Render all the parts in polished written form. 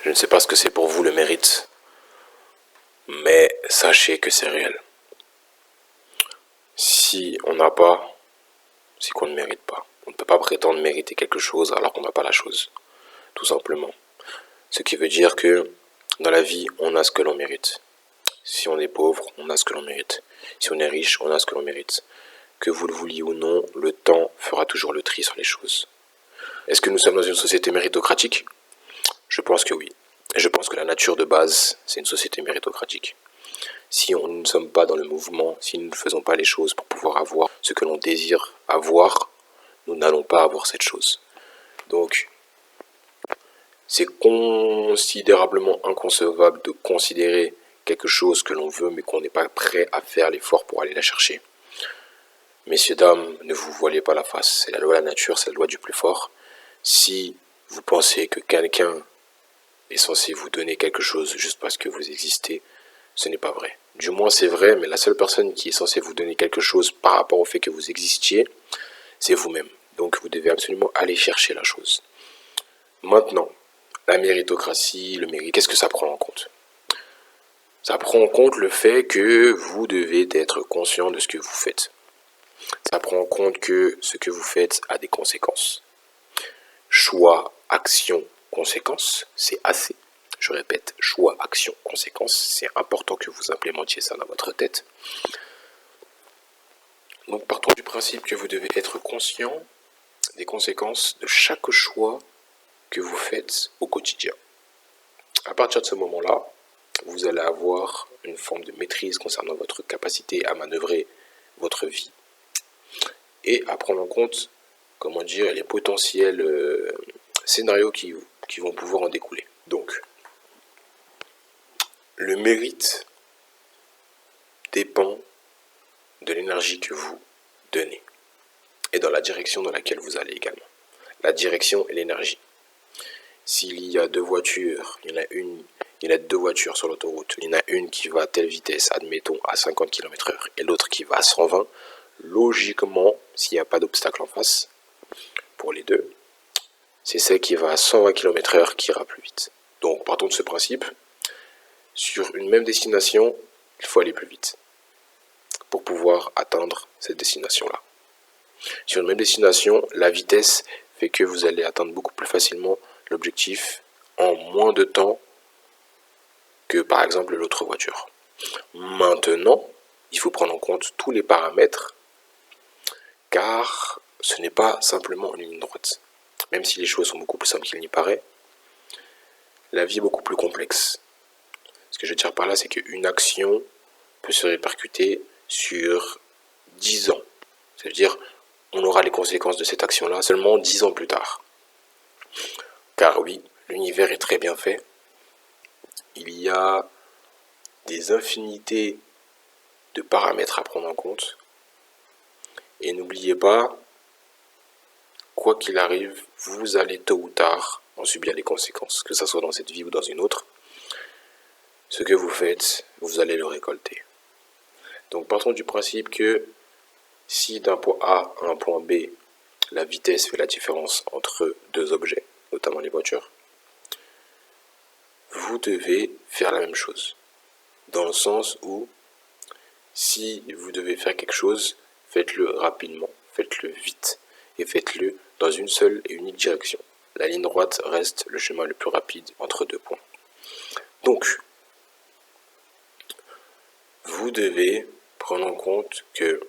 Je ne sais pas ce que c'est pour vous le mérite, mais sachez que c'est réel. Si on n'a pas, c'est qu'on ne mérite pas. On ne peut pas prétendre mériter quelque chose alors qu'on n'a pas la chose, tout simplement. Ce qui veut dire que dans la vie, on a ce que l'on mérite. Si on est pauvre, on a ce que l'on mérite. Si on est riche, on a ce que l'on mérite. Que vous le vouliez ou non, le temps fera toujours le tri sur les choses. Est-ce que nous sommes dans une société méritocratique? Je pense que oui. Et je pense que la nature de base, c'est une société méritocratique. Si nous ne sommes pas dans le mouvement, si nous ne faisons pas les choses pour pouvoir avoir ce que l'on désire avoir, nous n'allons pas avoir cette chose. Donc, c'est considérablement inconcevable de considérer quelque chose que l'on veut mais qu'on n'est pas prêt à faire l'effort pour aller la chercher. Messieurs, dames, ne vous voilez pas la face, c'est la loi de la nature, c'est la loi du plus fort. Si vous pensez que quelqu'un est censé vous donner quelque chose juste parce que vous existez, ce n'est pas vrai. Du moins c'est vrai, mais la seule personne qui est censée vous donner quelque chose par rapport au fait que vous existiez, c'est vous-même. Donc vous devez absolument aller chercher la chose. Maintenant, la méritocratie, le mérite, qu'est-ce que ça prend en compte? Ça prend en compte le fait que vous devez être conscient de ce que vous faites. Ça prend en compte que ce que vous faites a des conséquences. Choix, action, conséquences, c'est assez. Je répète, choix, action, conséquences, c'est important que vous implémentiez ça dans votre tête. Donc partons du principe que vous devez être conscient des conséquences de chaque choix que vous faites au quotidien. À partir de ce moment-là, vous allez avoir une forme de maîtrise concernant votre capacité à manœuvrer votre vie et à prendre en compte, comment dire, les potentiels scénarios qui vont pouvoir en découler. Donc, le mérite dépend de l'énergie que vous donnez et dans la direction dans laquelle vous allez également. La direction et l'énergie. S'il y a deux voitures, il y en a deux voitures sur l'autoroute, il y en a une qui va à telle vitesse, admettons à 50 km/h, et l'autre qui va à 120, logiquement, s'il n'y a pas d'obstacle en face, pour les deux, c'est celle qui va à 120 km/h qui ira plus vite. Donc partons de ce principe, sur une même destination, il faut aller plus vite pour pouvoir atteindre cette destination-là. Sur une même destination, la vitesse fait que vous allez atteindre beaucoup plus facilement l'objectif en moins de temps que par exemple l'autre voiture. Maintenant, il faut prendre en compte tous les paramètres car ce n'est pas simplement une ligne droite. Même si les choses sont beaucoup plus simples qu'il n'y paraît, la vie est beaucoup plus complexe. Ce que je veux dire par là, c'est qu'une action peut se répercuter sur 10 ans. Ça veut dire on aura les conséquences de cette action-là seulement 10 ans plus tard. Car oui, l'univers est très bien fait. Il y a des infinités de paramètres à prendre en compte. Et n'oubliez pas, quoi qu'il arrive, vous allez tôt ou tard en subir les conséquences, que ce soit dans cette vie ou dans une autre. Ce que vous faites, vous allez le récolter. Donc partons du principe que si d'un point A à un point B, la vitesse fait la différence entre deux objets, notamment les voitures, vous devez faire la même chose. Dans le sens où, si vous devez faire quelque chose, faites-le rapidement, faites-le vite, et faites-le dans une seule et unique direction. La ligne droite reste le chemin le plus rapide entre deux points. Donc, vous devez prendre en compte que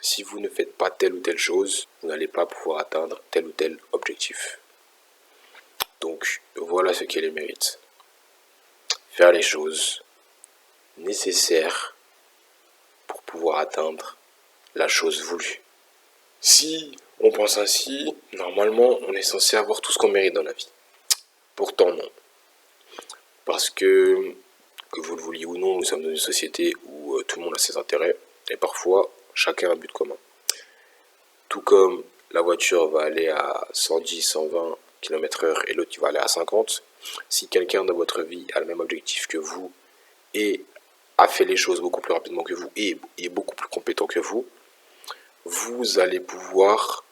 si vous ne faites pas telle ou telle chose, vous n'allez pas pouvoir atteindre tel ou tel objectif. Donc, voilà ce qu'est le mérite. Faire les choses nécessaires pour pouvoir atteindre la chose voulue. Si on pense ainsi, normalement, on est censé avoir tout ce qu'on mérite dans la vie. Pourtant, non. Parce que vous le vouliez ou non, nous sommes dans une société où tout le monde a ses intérêts, et parfois, chacun a un but commun. Tout comme la voiture va aller à 110, 120 km/h et l'autre qui va aller à 50, si quelqu'un dans votre vie a le même objectif que vous et a fait les choses beaucoup plus rapidement que vous et est beaucoup plus compétent que vous allez pouvoir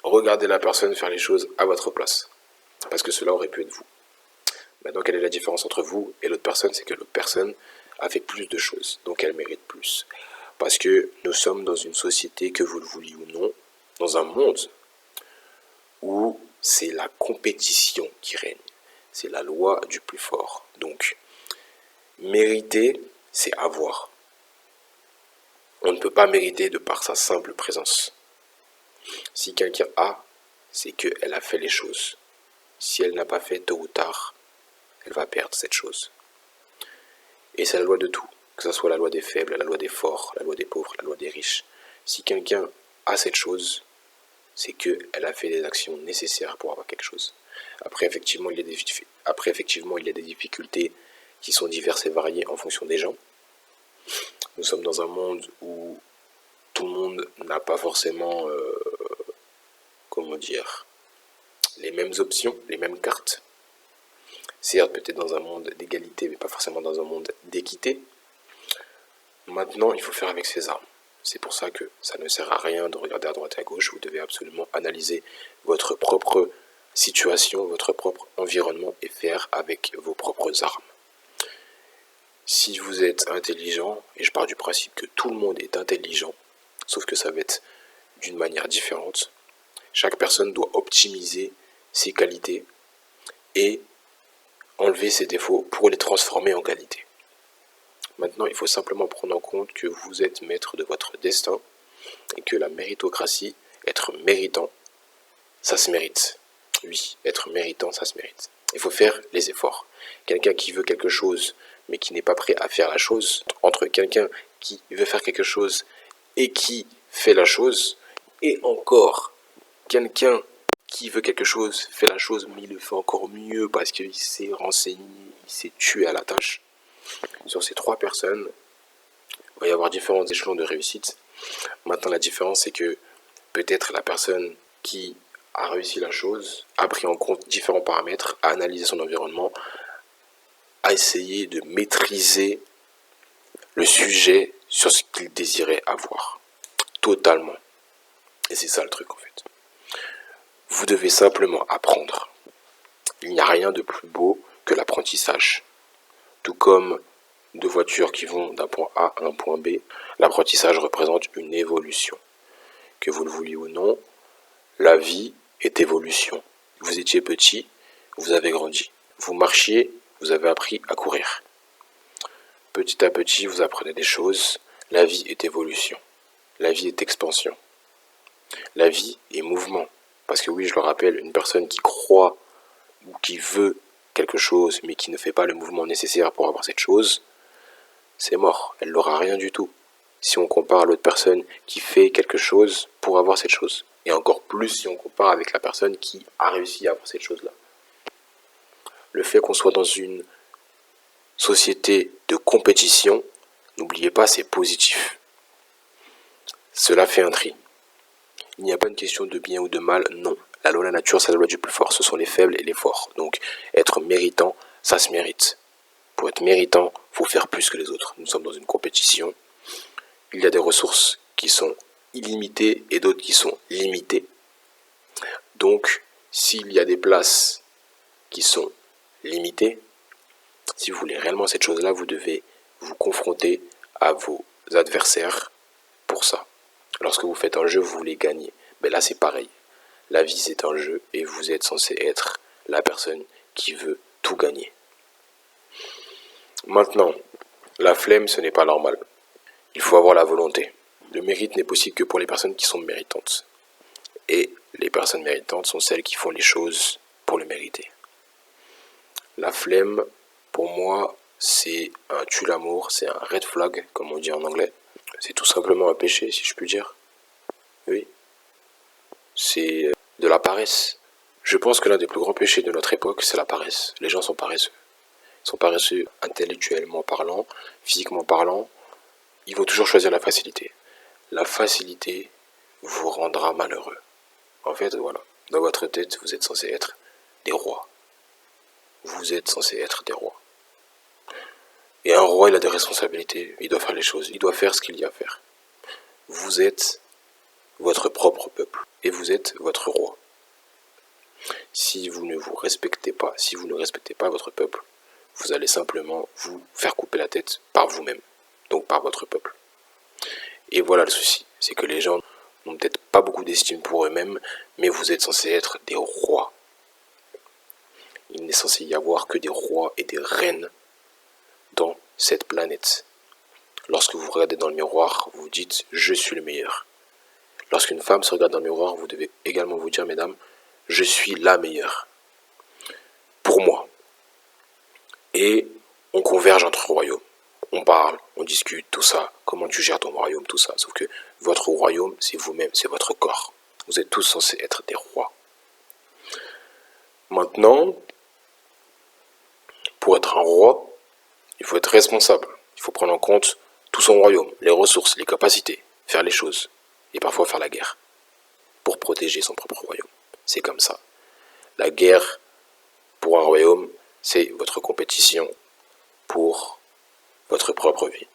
regarder la personne faire les choses à votre place. Parce que cela aurait pu être vous. Maintenant, quelle est la différence entre vous et l'autre personne? C'est que l'autre personne a fait plus de choses, donc elle mérite plus. Parce que nous sommes dans une société, que vous le vouliez ou non, dans un monde où c'est la compétition qui règne. C'est la loi du plus fort. Donc, mériter, c'est avoir. On ne peut pas mériter de par sa simple présence. Si quelqu'un a, c'est qu'elle a fait les choses. Si elle n'a pas fait, tôt ou tard, elle va perdre cette chose. Et c'est la loi de tout, que ce soit la loi des faibles, la loi des forts, la loi des pauvres, la loi des riches. Si quelqu'un a cette chose, c'est qu'elle a fait les actions nécessaires pour avoir quelque chose. Après, effectivement, il y a des difficultés qui sont diverses et variées en fonction des gens. Nous sommes dans un monde où tout le monde n'a pas forcément, les mêmes options, les mêmes cartes. Certes, peut-être dans un monde d'égalité, mais pas forcément dans un monde d'équité. Maintenant, il faut faire avec ses armes. C'est pour ça que ça ne sert à rien de regarder à droite et à gauche. Vous devez absolument analyser votre propre situation, votre propre environnement et faire avec vos propres armes. Si vous êtes intelligent, et je pars du principe que tout le monde est intelligent, sauf que ça va être d'une manière différente, chaque personne doit optimiser ses qualités et enlever ses défauts pour les transformer en qualité. Maintenant, il faut simplement prendre en compte que vous êtes maître de votre destin et que la méritocratie, être méritant, ça se mérite. Oui, être méritant, ça se mérite. Il faut faire les efforts. Quelqu'un qui veut quelque chose, mais qui n'est pas prêt à faire la chose, entre quelqu'un qui veut faire quelque chose et qui fait la chose, et encore quelqu'un qui veut quelque chose, fait la chose, mais il le fait encore mieux parce qu'il s'est renseigné, il s'est tué à la tâche. Sur ces trois personnes, il va y avoir différents échelons de réussite. Maintenant, la différence, c'est que peut-être la personne qui a réussi la chose a pris en compte différents paramètres, a analysé son environnement, a essayé de maîtriser le sujet sur ce qu'il désirait avoir. Totalement. Et c'est ça le truc en fait. Vous devez simplement apprendre. Il n'y a rien de plus beau que l'apprentissage. Tout comme deux voitures qui vont d'un point A à un point B, l'apprentissage représente une évolution. Que vous le vouliez ou non, la vie est évolution. Vous étiez petit, vous avez grandi. Vous marchiez, vous avez appris à courir. Petit à petit, vous apprenez des choses. La vie est évolution. La vie est expansion. La vie est mouvement. Parce que oui, je le rappelle, une personne qui croit ou qui veut quelque chose, mais qui ne fait pas le mouvement nécessaire pour avoir cette chose, c'est mort. Elle n'aura rien du tout. Si on compare à l'autre personne qui fait quelque chose pour avoir cette chose. Et encore plus si on compare avec la personne qui a réussi à avoir cette chose-là. Le fait qu'on soit dans une société de compétition, n'oubliez pas, c'est positif. Cela fait un tri. Il n'y a pas une question de bien ou de mal, non. La loi de la nature, c'est la loi du plus fort. Ce sont les faibles et les forts. Donc, être méritant, ça se mérite. Pour être méritant, il faut faire plus que les autres. Nous sommes dans une compétition. Il y a des ressources qui sont illimitées et d'autres qui sont limitées. Donc, s'il y a des places qui sont limitées, si vous voulez réellement cette chose-là, vous devez vous confronter à vos adversaires pour ça. Lorsque vous faites un jeu, vous voulez gagner. Mais là, c'est pareil. La vie, c'est un jeu et vous êtes censé être la personne qui veut tout gagner. Maintenant, la flemme, ce n'est pas normal. Il faut avoir la volonté. Le mérite n'est possible que pour les personnes qui sont méritantes. Et les personnes méritantes sont celles qui font les choses pour le mériter. La flemme, pour moi, c'est un tue-l'amour, c'est un red flag, comme on dit en anglais. C'est tout simplement un péché, si je puis dire. Oui. C'est de la paresse. Je pense que l'un des plus grands péchés de notre époque, c'est la paresse. Les gens sont paresseux. Ils sont paresseux intellectuellement parlant, physiquement parlant. Ils vont toujours choisir la facilité. La facilité vous rendra malheureux. En fait, voilà. Dans votre tête, vous êtes censé être des rois. Vous êtes censé être des rois. Et un roi, il a des responsabilités. Il doit faire les choses. Il doit faire ce qu'il y a à faire. Vous êtes votre propre peuple. Et vous êtes votre roi. Si vous ne vous respectez pas, si vous ne respectez pas votre peuple, vous allez simplement vous faire couper la tête par vous-même, donc par votre peuple. Et voilà le souci, c'est que les gens n'ont peut-être pas beaucoup d'estime pour eux-mêmes, mais vous êtes censés être des rois. Il n'est censé y avoir que des rois et des reines dans cette planète. Lorsque vous regardez dans le miroir, vous vous dites « je suis le meilleur ». Lorsqu'une femme se regarde dans le miroir, vous devez également vous dire « mesdames, je suis la meilleure ». Pour moi. Et on converge entre royaumes. On parle, on discute, tout ça. Comment tu gères ton royaume, tout ça. Sauf que votre royaume, c'est vous-même, c'est votre corps. Vous êtes tous censés être des rois. Maintenant, pour être un roi, il faut être responsable. Il faut prendre en compte tout son royaume, les ressources, les capacités, faire les choses. Et parfois faire la guerre pour protéger son propre royaume. C'est comme ça. La guerre pour un royaume, c'est votre compétition pour votre propre vie.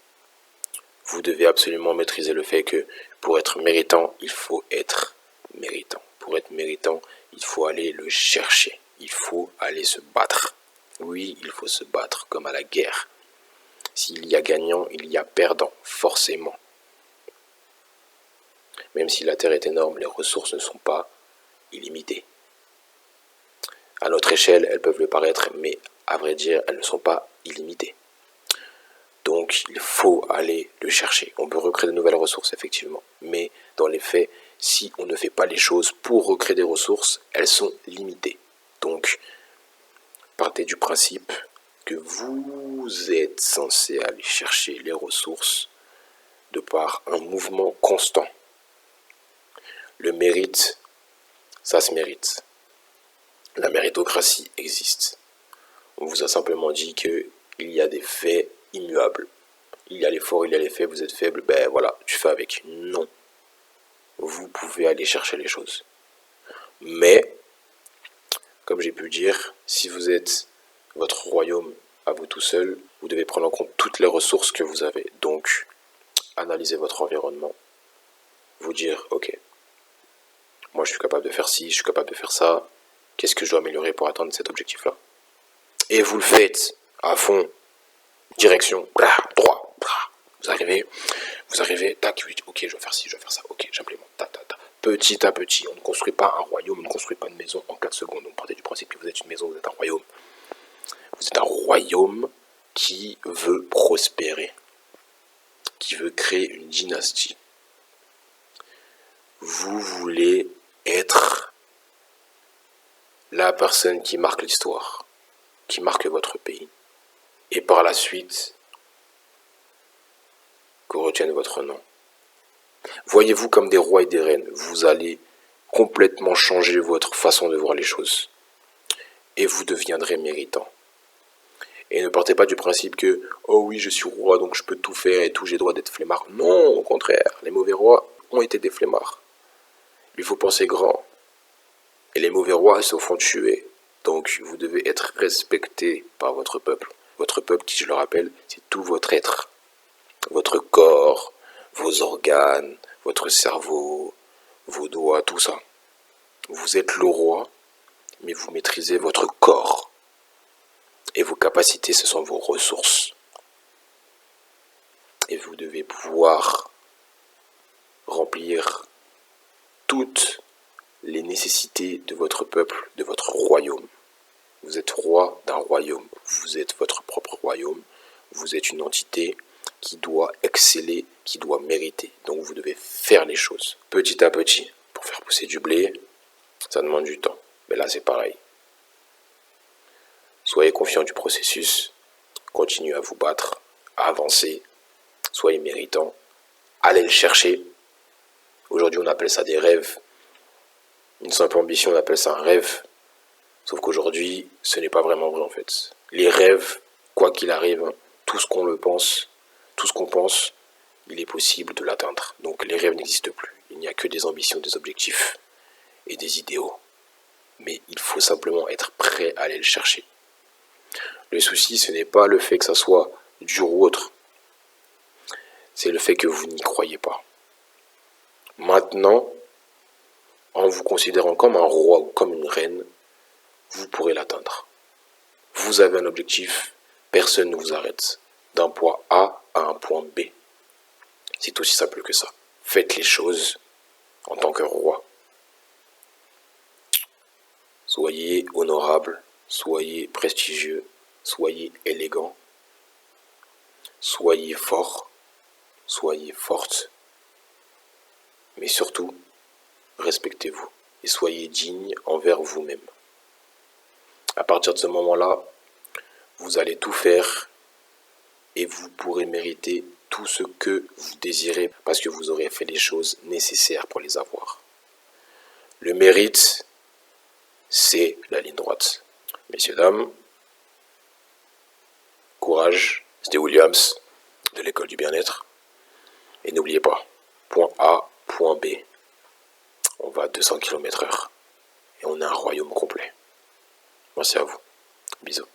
Vous devez absolument maîtriser le fait que pour être méritant, il faut être méritant. Pour être méritant, il faut aller le chercher. Il faut aller se battre. Oui, il faut se battre comme à la guerre. S'il y a gagnant, il y a perdant, forcément. Même si la Terre est énorme, les ressources ne sont pas illimitées. À notre échelle, elles peuvent le paraître, mais à vrai dire, elles ne sont pas illimitées. Donc, il faut aller le chercher. On peut recréer de nouvelles ressources, effectivement. Mais dans les faits, si on ne fait pas les choses pour recréer des ressources, elles sont limitées. Donc, partez du principe que vous êtes censé aller chercher les ressources de par un mouvement constant. Le mérite, ça se mérite. La méritocratie existe. On vous a simplement dit qu'il y a des faits immuables. Il y a les forts, il y a les faibles, vous êtes faible, ben voilà, tu fais avec. Non. Vous pouvez aller chercher les choses. Mais, comme j'ai pu dire, si vous êtes votre royaume à vous tout seul, vous devez prendre en compte toutes les ressources que vous avez. Donc, analysez votre environnement. Vous dire, ok, moi je suis capable de faire ci, je suis capable de faire ça. Qu'est-ce que je dois améliorer pour atteindre cet objectif-là? Et vous le faites à fond. Direction, droit. Vous arrivez, tac, ok, je vais faire ci, je vais faire ça, ok, j'implémente, Petit à petit, on ne construit pas un royaume, on ne construit pas une maison en 4 secondes. Donc partez du principe que vous êtes une maison, vous êtes un royaume. Vous êtes un royaume qui veut prospérer, qui veut créer une dynastie. Vous voulez être la personne qui marque l'histoire, qui marque votre pays. Et par la suite, qu'on retienne votre nom. Voyez-vous comme des rois et des reines, vous allez complètement changer votre façon de voir les choses. Et vous deviendrez méritant. Et ne partez pas du principe que « oh oui, je suis roi, donc je peux tout faire et tout, j'ai le droit d'être flemmard ». Non, au contraire, les mauvais rois ont été des flemmards. Il faut penser grand. Et les mauvais rois se font tuer. Donc vous devez être respecté par votre peuple. Votre peuple qui, je le rappelle, c'est tout votre être. Votre corps, vos organes, votre cerveau, vos doigts, tout ça. Vous êtes le roi, mais vous maîtrisez votre corps. Et vos capacités, ce sont vos ressources. Et vous devez pouvoir remplir toutes les nécessités de votre peuple, de votre royaume. Vous êtes roi d'un royaume. Vous êtes votre propre royaume. Vous êtes une entité qui doit exceller, qui doit mériter. Donc vous devez faire les choses petit à petit. Pour faire pousser du blé, ça demande du temps. Mais là, c'est pareil. Soyez confiant du processus. Continuez à vous battre, à avancer. Soyez méritant. Allez le chercher. Aujourd'hui, on appelle ça des rêves. Une simple ambition, on appelle ça un rêve. Sauf qu'aujourd'hui, ce n'est pas vraiment vrai en fait. Les rêves, quoi qu'il arrive, tout ce qu'on pense, il est possible de l'atteindre. Donc les rêves n'existent plus. Il n'y a que des ambitions, des objectifs et des idéaux. Mais il faut simplement être prêt à aller le chercher. Le souci, ce n'est pas le fait que ça soit dur ou autre. C'est le fait que vous n'y croyez pas. Maintenant, en vous considérant comme un roi ou comme une reine, vous pourrez l'atteindre. Vous avez un objectif, personne ne vous arrête. D'un point A à un point B. C'est aussi simple que ça. Faites les choses en tant que roi. Soyez honorable, soyez prestigieux, soyez élégant, soyez fort, soyez forte, mais surtout, respectez-vous et soyez digne envers vous-même. À partir de ce moment-là, vous allez tout faire et vous pourrez mériter tout ce que vous désirez parce que vous aurez fait les choses nécessaires pour les avoir. Le mérite, c'est la ligne droite. Messieurs, dames, courage, c'était Williams de l'école du bien-être. Et n'oubliez pas, point A, point B, on va à 200 km/h et on a un royaume complet. Merci à vous. Bisous.